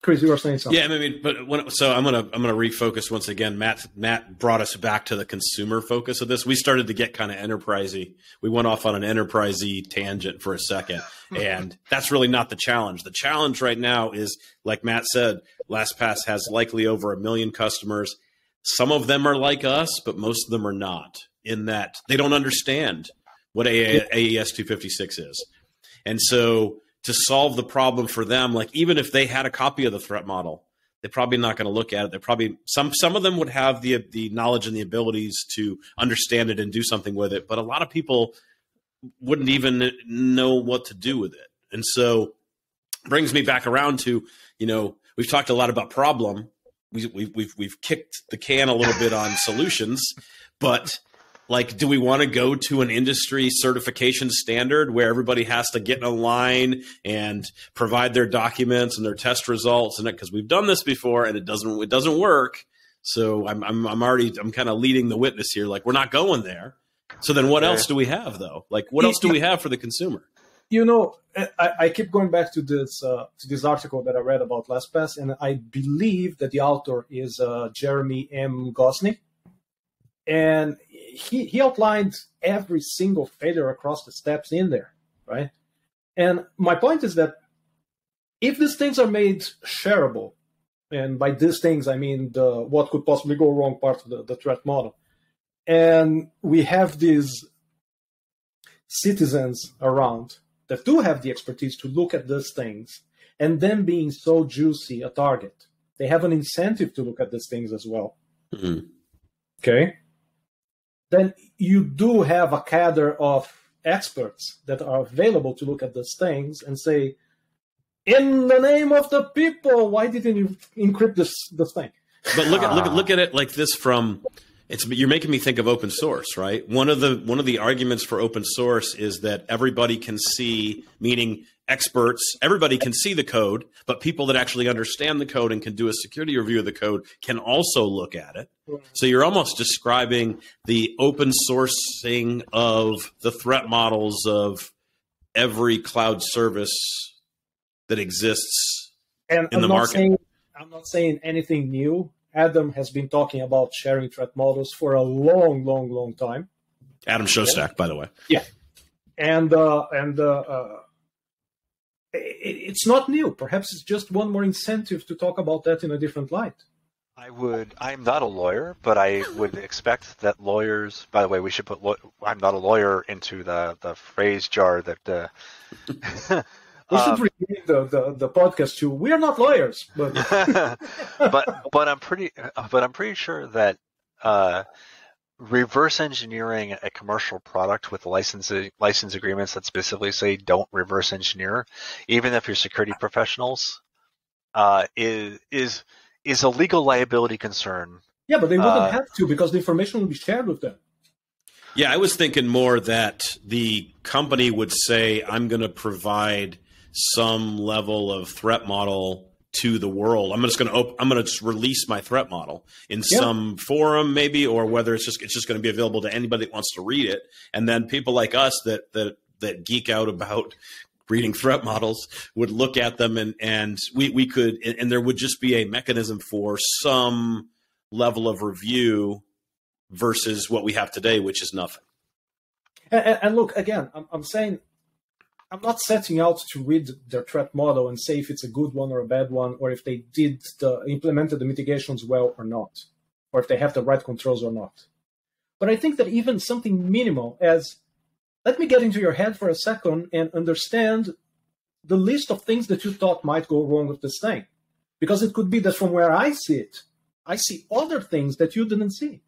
Chris, you were saying something. Yeah, I mean, so I'm gonna refocus once again. Matt brought us back to the consumer focus of this. We started to get kind of enterprisey. We went off on an enterprisey tangent for a second, and that's really not the challenge. The challenge right now is, like Matt said, LastPass has likely over 1 million customers. Some of them are like us, but most of them are not. In that they don't understand what AES 256 is. And so to solve the problem for them, like even if they had a copy of the threat model, they're probably not going to look at it. They're probably some of them would have the knowledge and the abilities to understand it and do something with it, but a lot of people wouldn't even know what to do with it. And so brings me back around to, we've talked a lot about problem. We've kicked the can a little bit on solutions, but like, do we want to go to an industry certification standard where everybody has to get in a line and provide their documents and their test results? And because we've done this before and it doesn't work. So I'm kind of leading the witness here. Like, we're not going there. So then what else do we have though? Like, what else do we have for the consumer? I keep going back to this article that I read about Lastpass, and I believe that the author is Jeremy M. Gosney. And he outlined every single failure across the steps in there, right? And my point is that if these things are made shareable, and by these things I mean the what could possibly go wrong part of the threat model, and we have these citizens around that do have the expertise to look at these things, and them being so juicy a target, they have an incentive to look at these things as well. Mm-hmm. Okay? Then you do have a cadre of experts that are available to look at these things and say, in the name of the people, why didn't you encrypt this thing? But look at it like this you're making me think of open source, right? One of the arguments for open source is that everybody can see, meaning experts, everybody can see the code, but people that actually understand the code and can do a security review of the code can also look at it. So you're almost describing the open sourcing of the threat models of every cloud service that exists in the market. I'm not saying anything new. Adam has been talking about sharing threat models for a long, long, long time. Adam Shostak, by the way. Yeah. And it's not new. Perhaps it's just one more incentive to talk about that in a different light. I'm not a lawyer, but I would expect that lawyers, by the way, we should put I'm not a lawyer into the phrase jar that we should rename the podcast to "We are not lawyers," but but I'm pretty sure that reverse engineering a commercial product with license agreements that specifically say don't reverse engineer, even if you're security professionals, is a legal liability concern. Yeah, but they wouldn't have to, because the information will be shared with them. Yeah, I was thinking more that the company would say, I'm going to provide some level of threat model to the world. I'm just release my threat model in some forum maybe, or whether it's just going to be available to anybody that wants to read it. And then people like us that geek out about reading threat models would look at them and we could, and there would just be a mechanism for some level of review versus what we have today, which is nothing. And look, again, I'm saying, I'm not setting out to read their threat model and say if it's a good one or a bad one, or if they implemented the mitigations well or not, or if they have the right controls or not. But I think that even something minimal as, let me get into your head for a second and understand the list of things that you thought might go wrong with this thing. Because it could be that from where I see it, I see other things that you didn't see.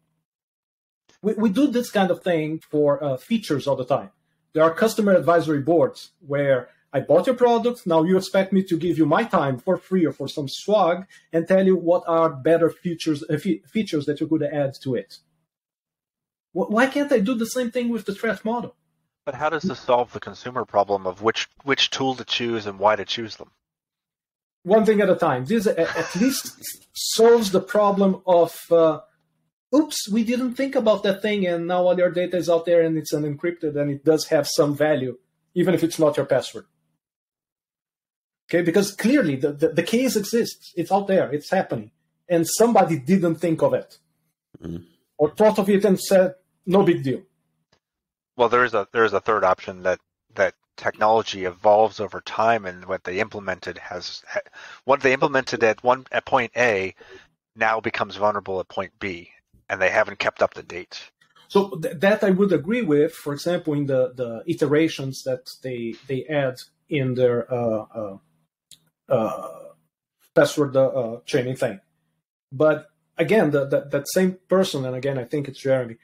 We do this kind of thing for features all the time. There are customer advisory boards where I bought your product, now you expect me to give you my time for free or for some swag and tell you what are better features that you could add to it. Why can't I do the same thing with the threat model? But how does this solve the consumer problem of which tool to choose and why to choose them? One thing at a time. This at least solves the problem of, oops, we didn't think about that thing, and now all your data is out there and it's unencrypted and it does have some value, even if it's not your password. Okay, because clearly the case exists. It's out there. It's happening. And somebody didn't think of it. Mm-hmm. Or thought of it and said, no big deal. Well, there is a third option that technology evolves over time, and what they implemented at point A now becomes vulnerable at point B, and they haven't kept up to date. So that I would agree with. For example, in the iterations that they add in their password chaining thing. But again, that same person, and again, I think it's Jeremy,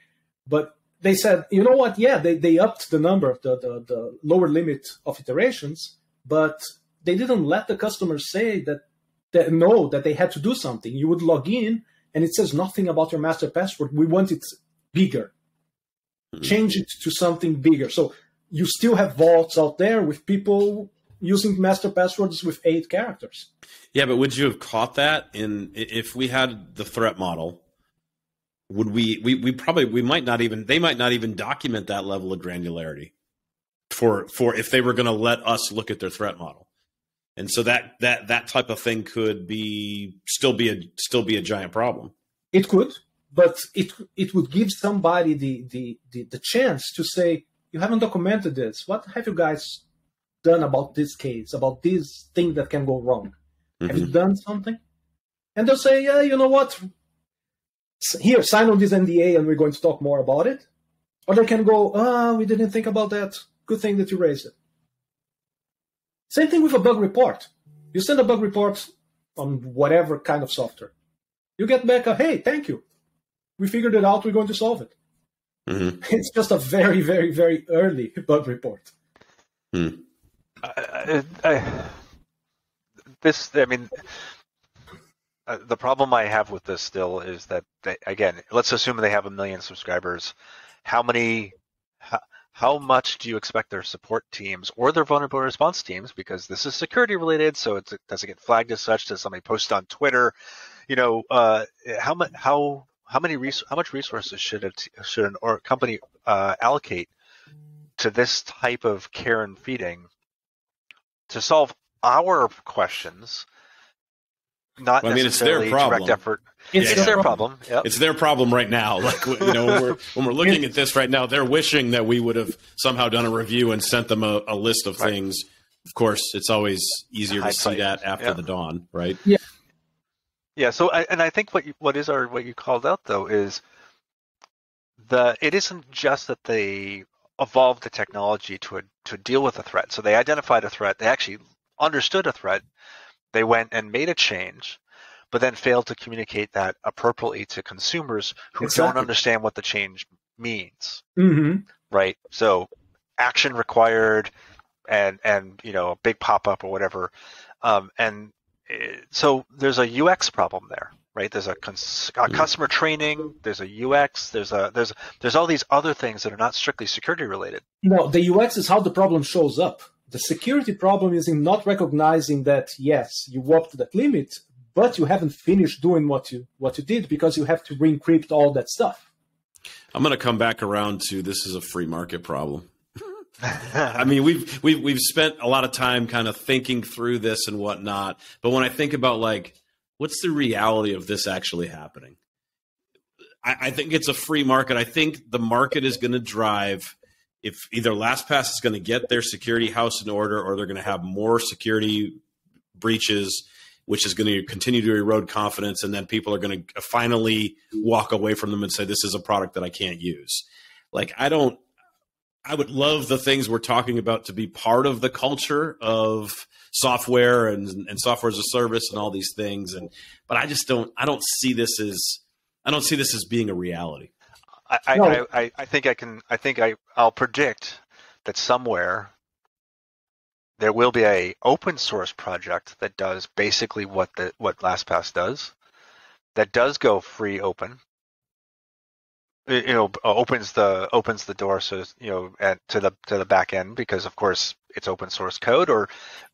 but they said, you know what? Yeah, they upped the number, the lower limit of iterations, but they didn't let the customers say that they had to do something. You would log in, and it says nothing about your master password. We want it bigger. Change it to something bigger. So you still have vaults out there with people using master passwords with 8 characters. Yeah, but would you have caught that if we had the threat model? Would we might not even, they might not even document that level of granularity for if they were going to let us look at their threat model. And so that type of thing could still be a giant problem. It could, but it would give somebody the chance to say, you haven't documented this. What have you guys done about this case, about this thing that can go wrong? Mm-hmm. Have you done something? And they'll say, yeah, you know what? Here, sign on this NDA and we're going to talk more about it. Or they can go, we didn't think about that. Good thing that you raised it. Same thing with a bug report. You send a bug report on whatever kind of software. You get back hey, thank you. We figured it out. We're going to solve it. Mm-hmm. It's just a very, very, very early bug report. Hmm. The problem I have with this still is that again, let's assume they have 1 million subscribers. How much do you expect their support teams or their vulnerability response teams, because this is security related, so it doesn't get flagged as such? Does somebody post on Twitter? How much resources should an company allocate to this type of care and feeding to solve our questions? Not necessarily it's their problem. Direct effort. It's their problem. Yep. It's their problem right now. Like, when we're looking at this right now, they're wishing that we would have somehow done a review and sent them a list of things. Of course, it's always easier to see that after the dawn, right? Yeah. Yeah. So, I think what you called out though is it isn't just that they evolved the technology to deal with a threat. So they identified a threat. They actually understood a threat. They went and made a change, but then failed to communicate that appropriately to consumers who don't understand what the change means. Mm-hmm. Right? So action required and a big pop-up or whatever. So there's a UX problem there, right? There's a customer training, there's a UX, there's all these other things that are not strictly security related. No, the UX is how the problem shows up. The security problem is in not recognizing that, yes, you upped that limit, but you haven't finished doing what you did because you have to re-encrypt all that stuff. I'm going to come back around to this is a free market problem. I mean, we've spent a lot of time kind of thinking through this and whatnot, but when I think about what's the reality of this actually happening? I think it's a free market. I think the market is going to drive. If either Lastpass is going to get their security house in order, or they're going to have more security breaches, which is going to continue to erode confidence, and then people are going to finally walk away from them and say, this is a product that I can't use. I would love the things we're talking about to be part of the culture of software and software as a service and all these things. But I don't see this as being a reality. I'll predict that somewhere there will be a open source project that does basically what LastPass does, that does go free open. Opens the door, so to the back end, because of course it's open source code, or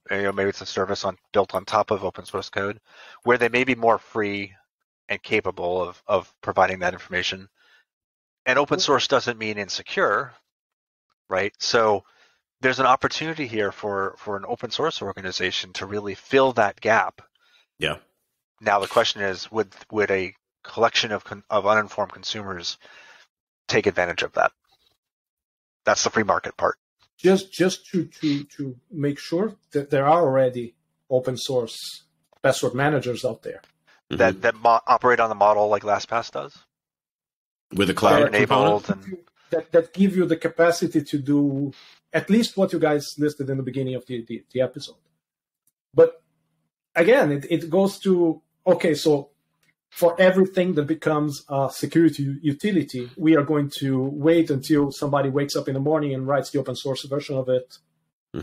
maybe it's a service built on top of open source code, where they may be more free and capable of providing that information. And open source doesn't mean insecure, right? So there's an opportunity here for an open source organization to really fill that gap. Yeah. Now the question is, would a collection of uninformed consumers take advantage of that? That's the free market part. Just to make sure that there are already open source password managers out there that operate on the model like LastPass does. with a cloud enabled component? That give you the capacity to do at least what you guys listed in the beginning of the episode. But again, it goes to, okay, so for everything that becomes a security utility, we are going to wait until somebody wakes up in the morning and writes the open source version of it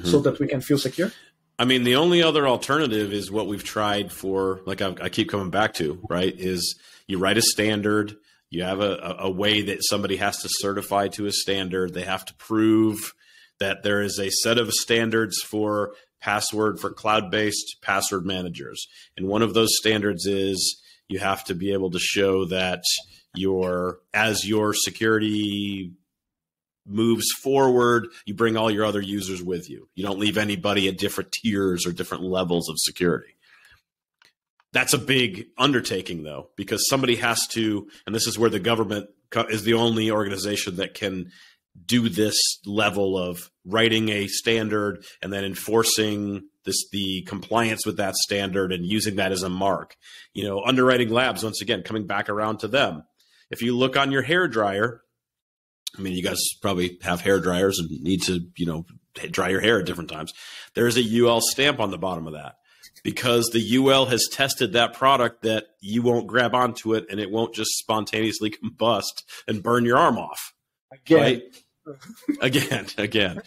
so that we can feel secure? I mean, the only other alternative is what we've tried for, like I keep coming back to, right, is you write a standard, you have a way that somebody has to certify to a standard. They have to prove that there is a set of standards for cloud-based password managers. And one of those standards is you have to be able to show that as your security moves forward, you bring all your other users with you. You don't leave anybody at different tiers or different levels of security. That's a big undertaking, though, because somebody has to, and this is where the government is the only organization that can do this level of writing a standard and then enforcing the compliance with that standard and using that as a mark. You know, underwriting labs, once again, coming back around to them. If you look on your hair dryer, I mean, you guys probably have hair dryers and need to, dry your hair at different times. There's a UL stamp on the bottom of that because the UL has tested that product that you won't grab onto it and it won't just spontaneously combust and burn your arm off. Again. Right? Again.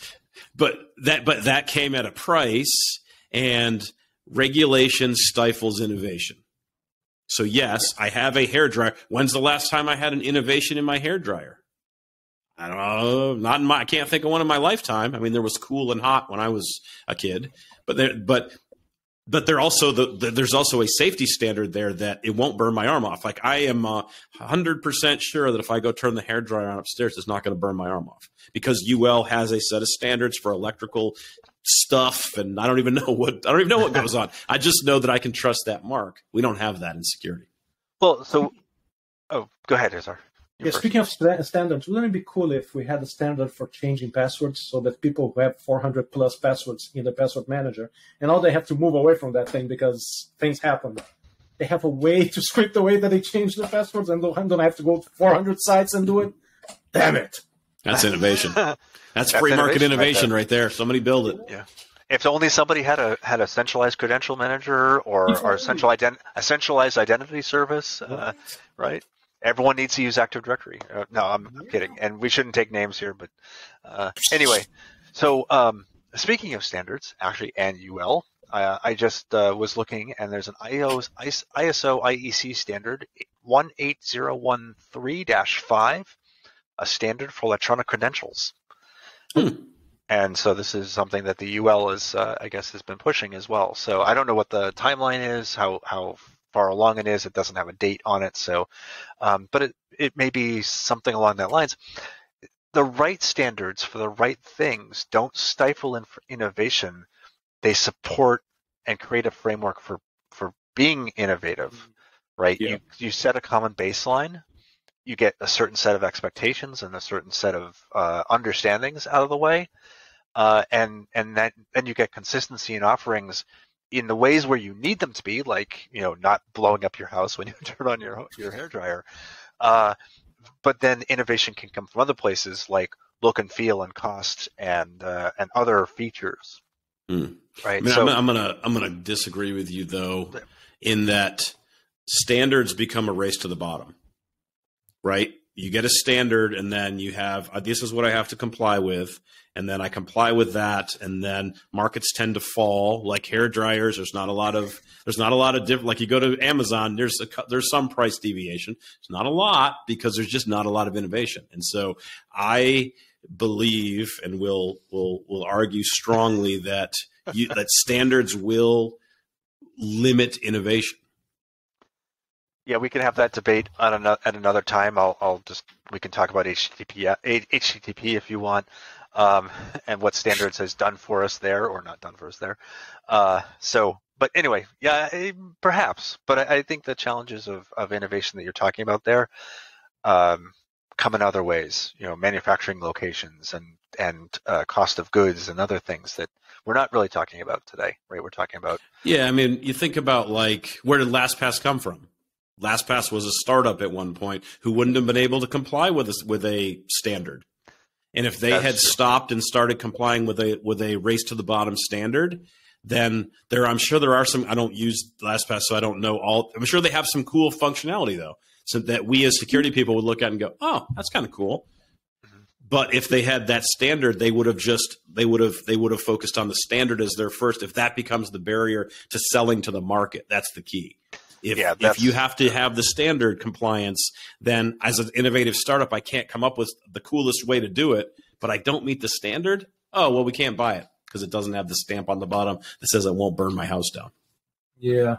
But that came at a price, and regulation stifles innovation. So yes, I have a hair dryer. When's the last time I had an innovation in my hair dryer? I don't know. I can't think of one in my lifetime. I mean, there was Cool and Hot when I was a kid, but there's also a safety standard there that it won't burn my arm off. Like I am 100% sure that if I go turn the hair dryer on upstairs, it's not going to burn my arm off because UL has a set of standards for electrical stuff, and I don't even know what goes on. I just know that I can trust that mark. We don't have that in security. Well, go ahead, Azar. Yeah, speaking of standards, wouldn't it be cool if we had a standard for changing passwords so that people who have 400 plus passwords in the password manager, and all they have to move away from that thing because things happen, they have a way to script the way that they change the passwords and don't have to go to 400 sites and do it? Damn it. That's innovation. That's free market innovation right there. Somebody build it. Yeah. If only somebody had a centralized credential manager or a centralized identity service, right? Everyone needs to use Active Directory. No, I'm kidding. And we shouldn't take names here, but anyway. So speaking of standards, actually, and UL, I just was looking, and there's an ISO IEC standard 18013-5, a standard for electronic credentials. And so this is something that the UL has been pushing as well. So I don't know what the timeline is, how far along it is. It doesn't have a date on it. So, but it may be something along that lines. The right standards for the right things don't stifle innovation. They support and create a framework for being innovative, right? Yeah. You set a common baseline. You get a certain set of expectations and a certain set of understandings out of the way, and then you get consistency in offerings in the ways where you need them to be, like not blowing up your house when you turn on your hairdryer. But then innovation can come from other places like look and feel and cost and other features. Right. I mean, so, I'm gonna disagree with you though, in that standards become a race to the bottom. Right? You get a standard, and then you have this is what I have to comply with, and then I comply with that, and then markets tend to fall. Like hair dryers, there's not a lot of different. Like you go to Amazon, there's some price deviation. It's not a lot because there's just not a lot of innovation, and so I believe and will argue strongly that that standards will limit innovation. Yeah, we can have that debate at another time. We can talk about HTTP if you want, and what standards has done for us there or not done for us there. But anyway, yeah, perhaps. But I think the challenges of innovation that you're talking about there come in other ways. Manufacturing locations and cost of goods and other things that we're not really talking about today, right? We're talking about. Yeah, I mean, you think about like where did Lastpass come from? LastPass was a startup at one point who wouldn't have been able to comply with a standard. And if they had stopped and started complying with a race to the bottom standard, then I'm sure there are some. I don't use LastPass, so I don't know all. I'm sure they have some cool functionality though, so that we as security people would look at and go, "Oh, that's kind of cool." But if they had that standard, they would have focused on the standard as their first. If that becomes the barrier to selling to the market, that's the key. If you have to have the standard compliance, then as an innovative startup, I can't come up with the coolest way to do it, but I don't meet the standard. Oh, well, we can't buy it because it doesn't have the stamp on the bottom that says it won't burn my house down. Yeah.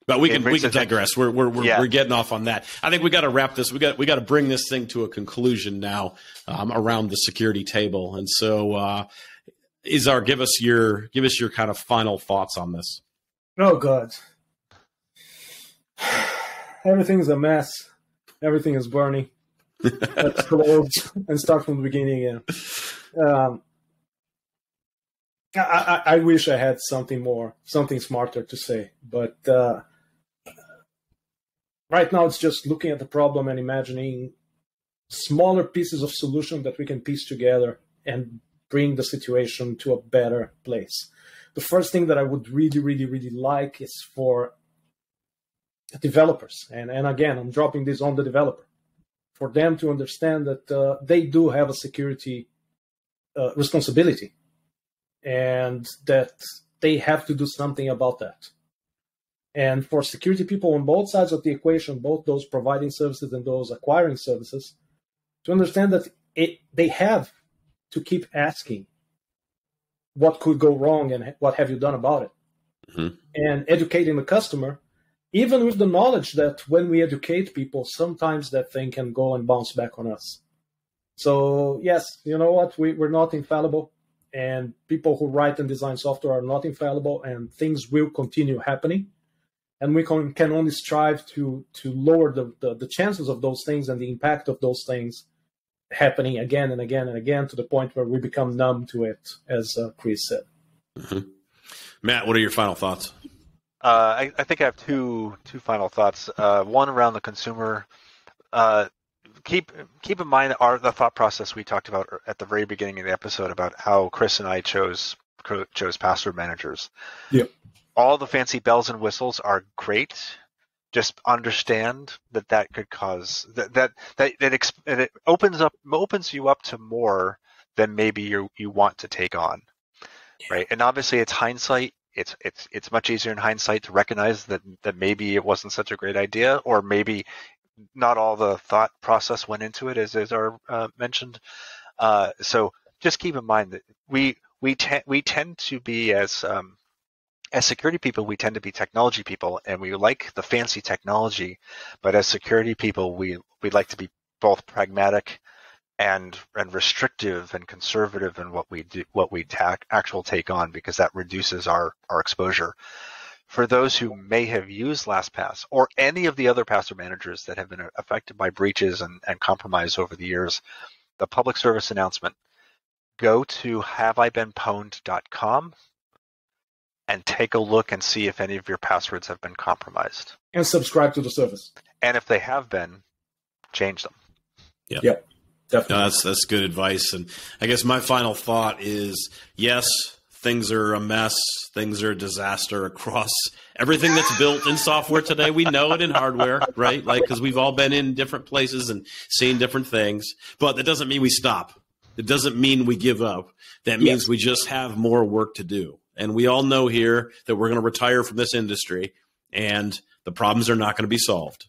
But we can digress. We're getting off on that. I think we got to wrap this. We got to bring this thing to a conclusion now around the security table. And so, Izar, give us your kind of final thoughts on this. Oh God, everything's a mess. Everything is burning. Let's close and start from the beginning again. I wish I had something smarter to say, but right now it's just looking at the problem and imagining smaller pieces of solution that we can piece together and bring the situation to a better place. The first thing that I would really, really, really like is for developers, and again, I'm dropping this on the developer, for them to understand that they do have a security responsibility, and that they have to do something about that. And for security people on both sides of the equation, both those providing services and those acquiring services, to understand that they have to keep asking what could go wrong and what have you done about it. Mm-hmm. And educating the customer, even with the knowledge that when we educate people, sometimes that thing can go and bounce back on us. So yes, you know what? We're not infallible, and people who write and design software are not infallible, and things will continue happening. And we can only strive to lower the chances of those things and the impact of those things happening again and again and again, to the point where we become numb to it, as Chris said. Mm-hmm. Matt, what are your final thoughts? I think I have two final thoughts. One around the consumer. Keep in mind the thought process we talked about at the very beginning of the episode about how Chris and I chose password managers. Yeah. All the fancy bells and whistles are great. Just understand that could cause that it opens you up to more than maybe you want to take on, right? And obviously, it's hindsight. It's much easier in hindsight to recognize that maybe it wasn't such a great idea, or maybe not all the thought process went into it, as Izar mentioned. So just keep in mind that we tend to be as security people, we tend to be technology people, and we like the fancy technology. But as security people, we like to be both pragmatic and restrictive and conservative in what we do, actual take on, because that reduces our exposure. For those who may have used LastPass or any of the other password managers that have been affected by breaches and compromise over the years, the public service announcement: go to haveibeenpwned.com and take a look and see if any of your passwords have been compromised. And subscribe to the service. And if they have been, change them. Yeah. Yep. Definitely. No, that's good advice. And I guess my final thought is, yes, things are a mess. Things are a disaster across everything that's built in software today. We know it in hardware, right? Like, because we've all been in different places and seen different things. But that doesn't mean we stop. It doesn't mean we give up. That means we just have more work to do. And we all know here that we're going to retire from this industry, and the problems are not going to be solved.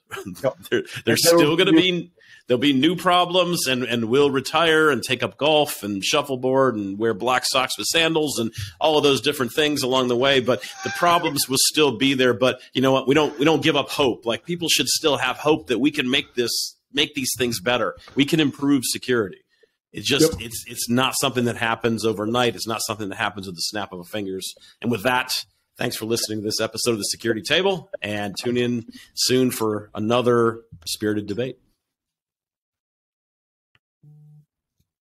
There's still going to be, there'll be new problems, and we'll retire and take up golf and shuffleboard and wear black socks with sandals and all of those different things along the way. But the problems will still be there. But you know what? We don't give up hope. Like, people should still have hope that we can make these things better. We can improve security. It's just it's not something that happens overnight. It's not something that happens with the snap of a fingers. And with that, thanks for listening to this episode of The Security Table, and tune in soon for another spirited debate.